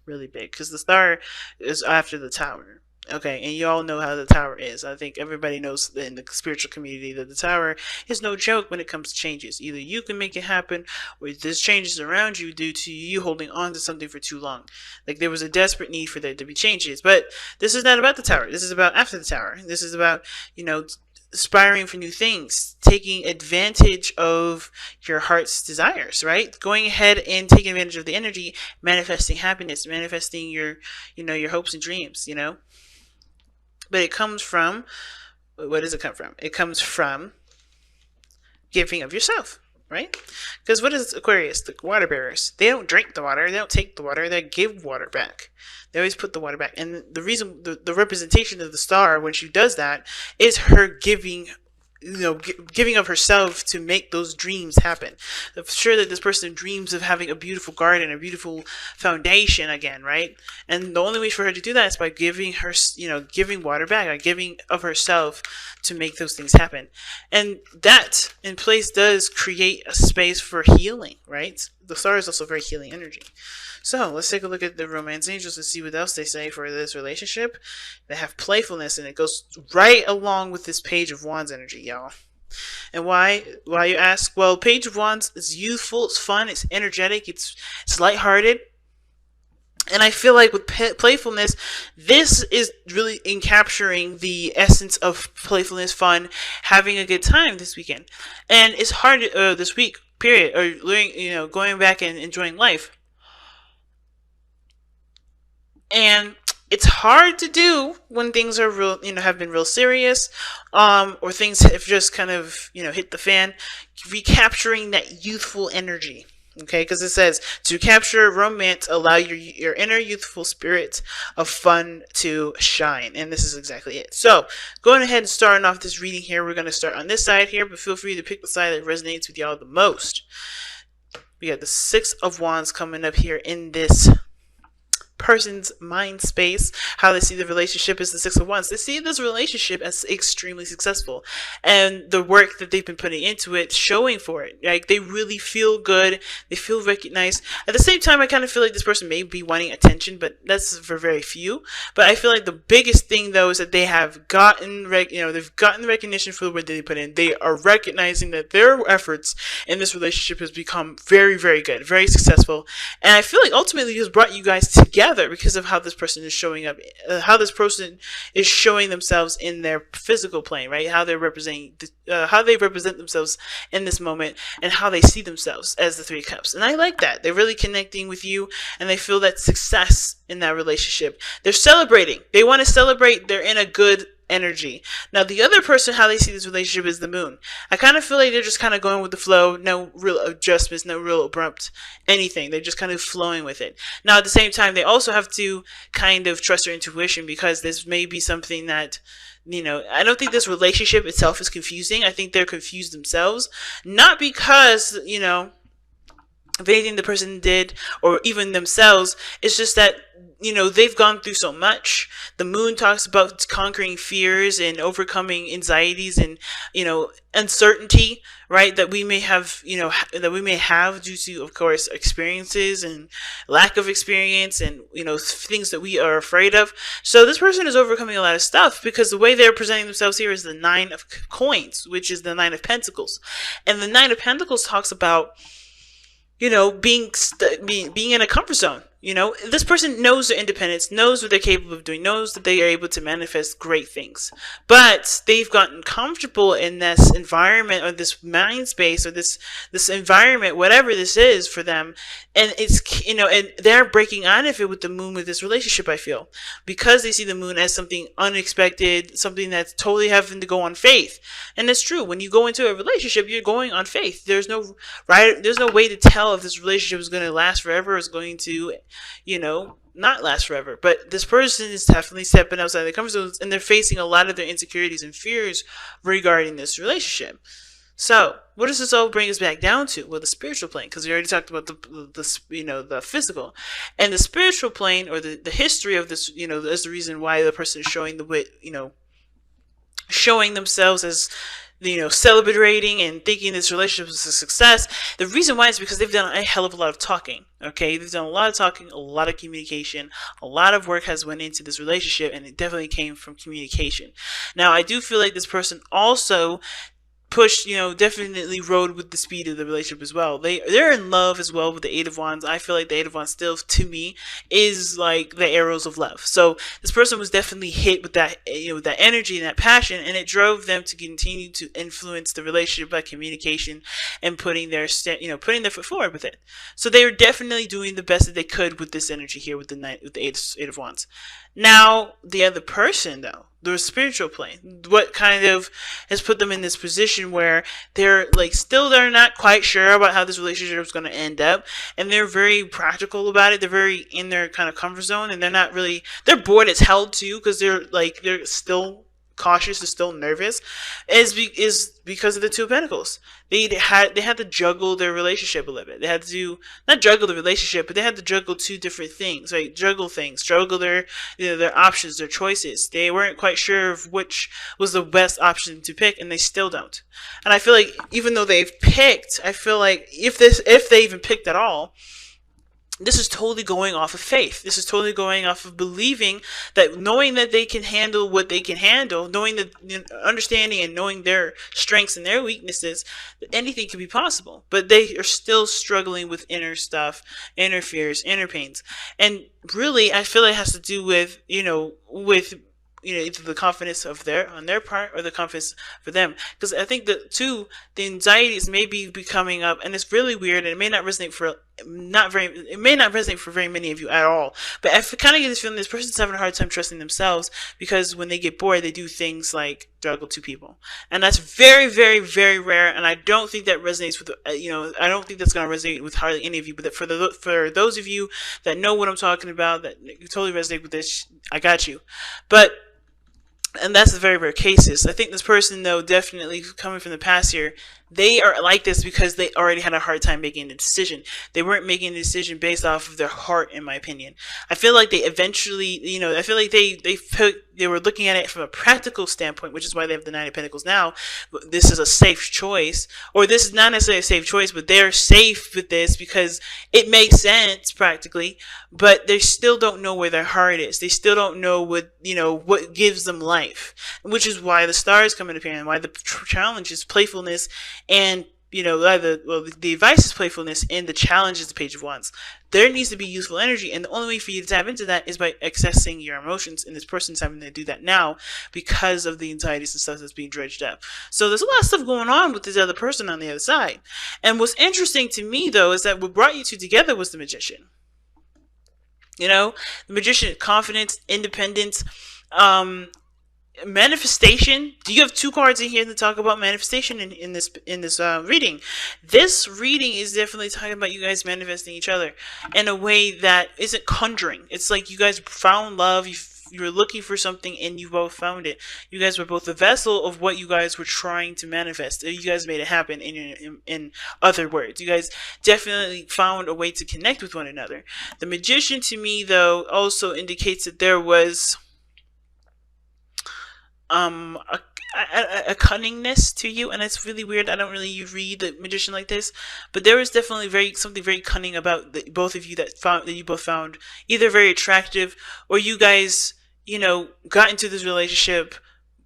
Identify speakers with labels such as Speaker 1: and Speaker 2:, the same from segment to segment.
Speaker 1: really big, because the star is after the tower. Okay, and you all know how the tower is. I think everybody knows in the spiritual community that the tower is no joke when it comes to changes. Either you can make it happen, or there's changes around you due to you holding on to something for too long. Like there was a desperate need for there to be changes. But this is not about the tower. This is about after the tower. This is about, aspiring for new things, taking advantage of your heart's desires, right? Going ahead and taking advantage of the energy, manifesting happiness, manifesting your hopes and dreams, But it comes from, what does it come from? It comes from giving of yourself, right? Because what is Aquarius? The water bearers. They don't drink the water. They don't take the water. They give water back. They always put the water back. And the reason, the representation of the star when she does that is her giving, giving of herself to make those dreams happen. I'm sure that this person dreams of having a beautiful garden, a beautiful foundation again, right? And the only way for her to do that is by giving her, giving water back, like giving of herself to make those things happen. And that in place does create a space for healing, right? The star is also very healing energy. So let's take a look at the romance angels and see what else they say for this relationship. They have playfulness, and it goes right along with this Page of Wands energy, y'all. And why you ask? Well, Page of Wands is youthful, it's fun, it's energetic, it's lighthearted. And I feel like with playfulness, this is really in capturing the essence of playfulness, fun, having a good time this weekend. And it's hard this week, period, or learning, going back and enjoying life. And it's hard to do when things are real, have been real serious, or things have just kind of, hit the fan. Recapturing that youthful energy. Okay, because it says to capture romance, allow your inner youthful spirit of fun to shine, and this is exactly it. So, going ahead and starting off this reading here, we're going to start on this side here, but feel free to pick the side that resonates with y'all the most. We got the Six of Wands coming up here in this person's mind space. How they see the relationship is the Six of Wands. They see this relationship as extremely successful, and the work that they've been putting into it showing for it. Like they really feel good, they feel recognized. At the same time, I kind of feel like this person may be wanting attention, but that's for very few. But I feel like the biggest thing though is that they have gotten they've gotten the recognition for the work that they put in. They are recognizing that their efforts in this relationship has become very, very good, very successful, and I feel like ultimately it has brought you guys together because of how this person is showing up, how this person is showing themselves in their physical plane, right? How they're representing, how they represent themselves in this moment, and how they see themselves as the Three of Cups. And I like that. They're really connecting with you, and they feel that success in that relationship. They're celebrating. They want to celebrate. They're in a good energy. Now, the other person, how they see this relationship is the Moon. I kind of feel like they're just kind of going with the flow, no real adjustments, no real abrupt anything. They're just kind of flowing with it. Now, at the same time, they also have to kind of trust their intuition, because this may be something that, I don't think this relationship itself is confusing. I think they're confused themselves, not because, of anything the person did or even themselves. It's just that, they've gone through so much. The Moon talks about conquering fears and overcoming anxieties and, uncertainty, right? That we may have, due to, of course, experiences and lack of experience and, things that we are afraid of. So this person is overcoming a lot of stuff, because the way they're presenting themselves here is the Nine of Coins, which is the Nine of Pentacles. And the Nine of Pentacles talks about, being in a comfort zone. This person knows their independence, knows what they're capable of doing, knows that they are able to manifest great things. But they've gotten comfortable in this environment, or this mind space, or this environment, whatever this is for them. And it's, and they're breaking out of it with the Moon, with this relationship, I feel. Because they see the Moon as something unexpected, something that's totally having to go on faith. And it's true. When you go into a relationship, you're going on faith. There's no way to tell if this relationship is going to last forever, or is going to, not last forever. But this person is definitely stepping outside their comfort zones, and they're facing a lot of their insecurities and fears regarding this relationship. So, what does this all bring us back down to? Well, the spiritual plane, because we already talked about the physical, and the spiritual plane, or the history of this, is the reason why the person is showing showing themselves as celebrating and thinking this relationship is a success. The reason why is because they've done a hell of a lot of talking. Okay, they've done a lot of talking, a lot of communication, a lot of work has went into this relationship, and it definitely came from communication. Now, I do feel like this person also pushed, definitely rode with the speed of the relationship as well. They're in love as well with the Eight of Wands. I feel like the Eight of Wands still, to me, is like the arrows of love. So this person was definitely hit with that, with that energy and that passion, and it drove them to continue to influence the relationship by communication and putting their foot forward with it. So they were definitely doing the best that they could with this energy here with the Eight of Wands. Now the other person, though, the spiritual plane, what kind of has put them in this position where they're like they're not quite sure about how this relationship is going to end up, and they're very practical about it. They're very in their kind of comfort zone, and they're bored as hell too, because they're still cautious, they're still nervous, is because of the Two of Pentacles. They had to juggle their relationship a little bit. They had to not juggle the relationship, but they had to juggle two different things, right? Juggle things, juggle their options, their choices. They weren't quite sure of which was the best option to pick, and they still don't. And I feel like even though they've picked, I feel like if they even picked at all, this is totally going off of faith. This is totally going off of believing that, knowing that they can handle what they can handle, knowing that, understanding and knowing their strengths and their weaknesses, that anything can be possible. But they are still struggling with inner stuff, inner fears, inner pains. And really, I feel it has to do with, either the confidence on their part, or the confidence for them. Because I think that too, the anxieties may be coming up, and it's really weird, and it may not resonate for very many of you at all. But I kind of get this feeling this person's having a hard time trusting themselves, because when they get bored, they do things like juggle two people, and that's very, very, very rare. And I don't think that resonates with I don't think that's going to resonate with hardly any of you. But for those of you that know what I'm talking about, that you totally resonate with this, I got you. And that's the very rare cases. I think this person, though, definitely coming from the past here, they are like this because they already had a hard time making a decision. They weren't making a decision based off of their heart, in my opinion. I feel like they eventually, I feel like they were looking at it from a practical standpoint, which is why they have the Nine of Pentacles now. This is a safe choice, or this is not necessarily a safe choice, but they're safe with this because it makes sense practically, but they still don't know where their heart is. They still don't know what gives them life, which is why the stars come into play, and why the challenge is playfulness. And the advice is playfulness, and the challenge is the Page of Wands. There needs to be useful energy, and the only way for you to tap into that is by accessing your emotions, and this person's having to do that now because of the anxieties and stuff that's being dredged up. So there's a lot of stuff going on with this other person on the other side. And what's interesting to me, though, is that what brought you two together was the Magician. The Magician, confidence, independence, manifestation. Do you have two cards in here to talk about manifestation in this reading? This reading is definitely talking about you guys manifesting each other in a way that isn't conjuring. It's like you guys found love, you were looking for something, and you both found it. You guys were both the vessel of what you guys were trying to manifest. You guys made it happen. In other words, you guys definitely found a way to connect with one another. The Magician, to me, though, also indicates that there was a cunningness to you, and it's really weird. I don't really read the Magician like this, but there was definitely something very cunning about both of you that you both found either very attractive, or you guys got into this relationship,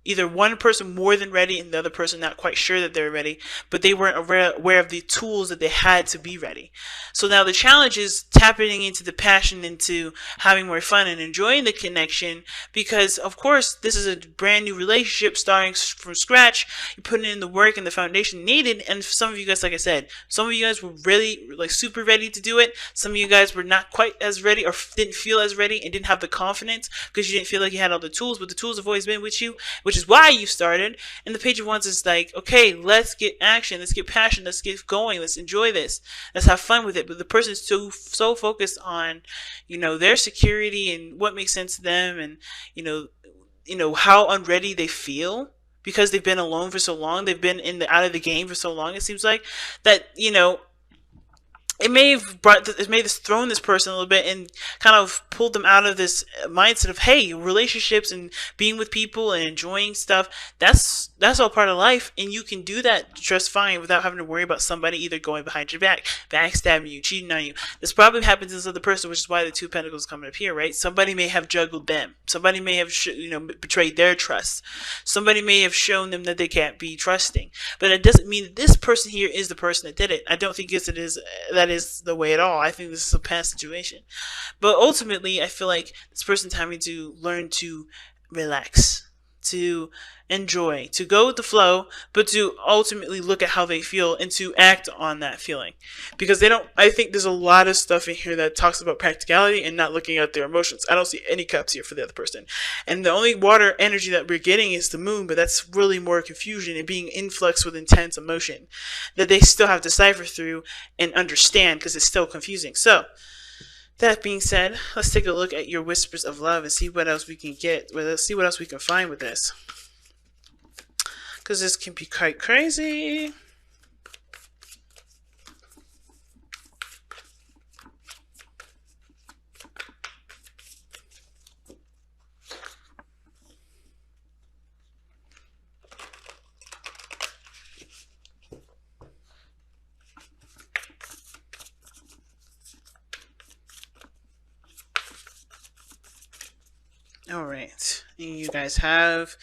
Speaker 1: either one person more than ready and the other person not quite sure that they were ready, but they weren't aware of the tools that they had to be ready. So now the challenge is tapping into the passion, into having more fun and enjoying the connection, because of course this is a brand new relationship starting from scratch. You're putting in the work and the foundation needed, and for some of you guys, like I said, some of you guys were really super ready to do it. Some of you guys were not quite as ready, or didn't feel as ready, and didn't have the confidence because you didn't feel like you had all the tools, but the tools have always been with you, which is why you started. And the Page of Wands is like, okay, let's get action, let's get passion, let's get going, let's enjoy this, let's have fun with it. But the person's so focused on, their security and what makes sense to them, and how unready they feel because they've been alone for so long, they've been out of the game for so long. It seems like that, it may have thrown this person a little bit and kind of pulled them out of this mindset of, hey, relationships and being with people and enjoying stuff, that's all part of life, and you can do that just fine without having to worry about somebody either going behind your back, backstabbing you, cheating on you. This probably happened to this other person, which is why the two of pentacles coming up here, right? Somebody may have juggled them, somebody may have betrayed their trust, somebody may have shown them that they can't be trusting, but it doesn't mean that this person here is the person that did it. I don't think that is the way at all. I think this is a past situation. But ultimately, I feel like this person's having to learn to relax, to enjoy, to go with the flow, but to ultimately look at how they feel and to act on that feeling. Because I think there's a lot of stuff in here that talks about practicality and not looking at their emotions. I don't see any cups here for the other person. And the only water energy that we're getting is the moon, but that's really more confusion and being influx with intense emotion that they still have to cipher through and understand because it's still confusing. So, that being said, let's take a look at your whispers of love and see what else we can get. Let's see what else we can find with this. Because this can be quite crazy. Alright, you guys have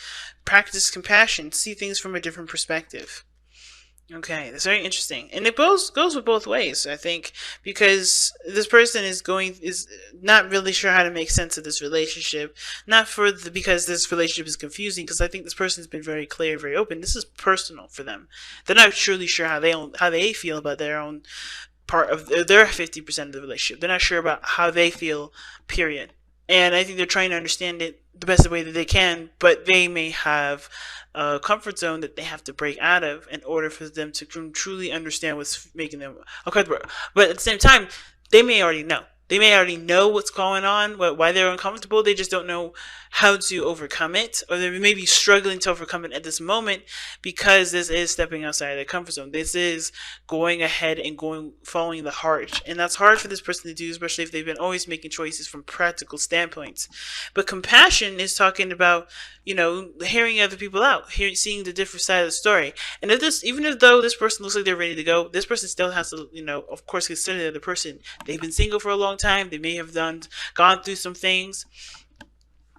Speaker 1: practice compassion, see things from a different perspective. Okay, that's very interesting. And it both goes with both ways, I think, because this person is not really sure how to make sense of this relationship. Because this relationship is confusing, because I think this person's been very clear, very open. This is personal for them. They're not truly sure how they feel about their own part of their 50% of the relationship. They're not sure about how they feel, period. And I think they're trying to understand it the best way that they can, but they may have a comfort zone that they have to break out of in order for them to truly understand what's making them uncomfortable. But at the same time, they may already know. They may already know what's going on, why they're uncomfortable. They just don't know how to overcome it, or they may be struggling to overcome it at this moment because this is stepping outside of their comfort zone. This is going ahead and following the heart, and that's hard for this person to do, especially if they've been always making choices from practical standpoints. But compassion is talking about, hearing other people out, seeing the different side of the story. And even though this person looks like they're ready to go, this person still has to, of course, consider the other person. They've been single for a long time. They may have gone through some things.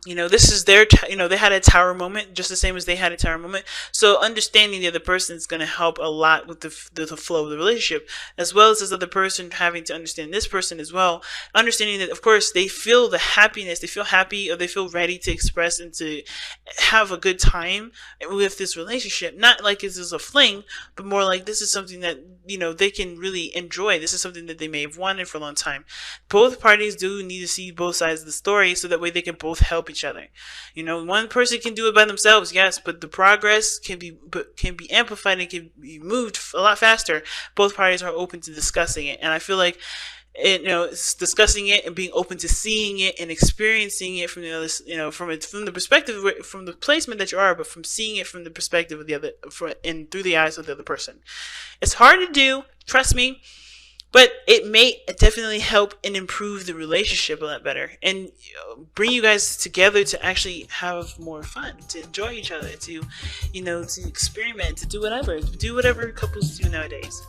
Speaker 1: This is their, they had a tower moment just the same as they had a tower moment. So understanding the other person is going to help a lot with the flow of the relationship, as well as this other person having to understand this person as well. Understanding that, of course, they feel the happiness, they feel happy, or they feel ready to express and to have a good time with this relationship. Not like this is a fling, but more like this is something that, they can really enjoy. This is something that they may have wanted for a long time. Both parties do need to see both sides of the story so that way they can both help each other. One person can do it by themselves, yes, but the progress can be amplified and can be moved a lot faster. Both parties are open to discussing it, and I feel like it's discussing it and being open to seeing it and experiencing it from the other, from the perspective, from the placement that you are, but from seeing it from the perspective of the other, and through the eyes of the other person. It's hard to do, trust me. But it may definitely help and improve the relationship a lot better, and bring you guys together to actually have more fun, to enjoy each other, to experiment, to do whatever couples do nowadays.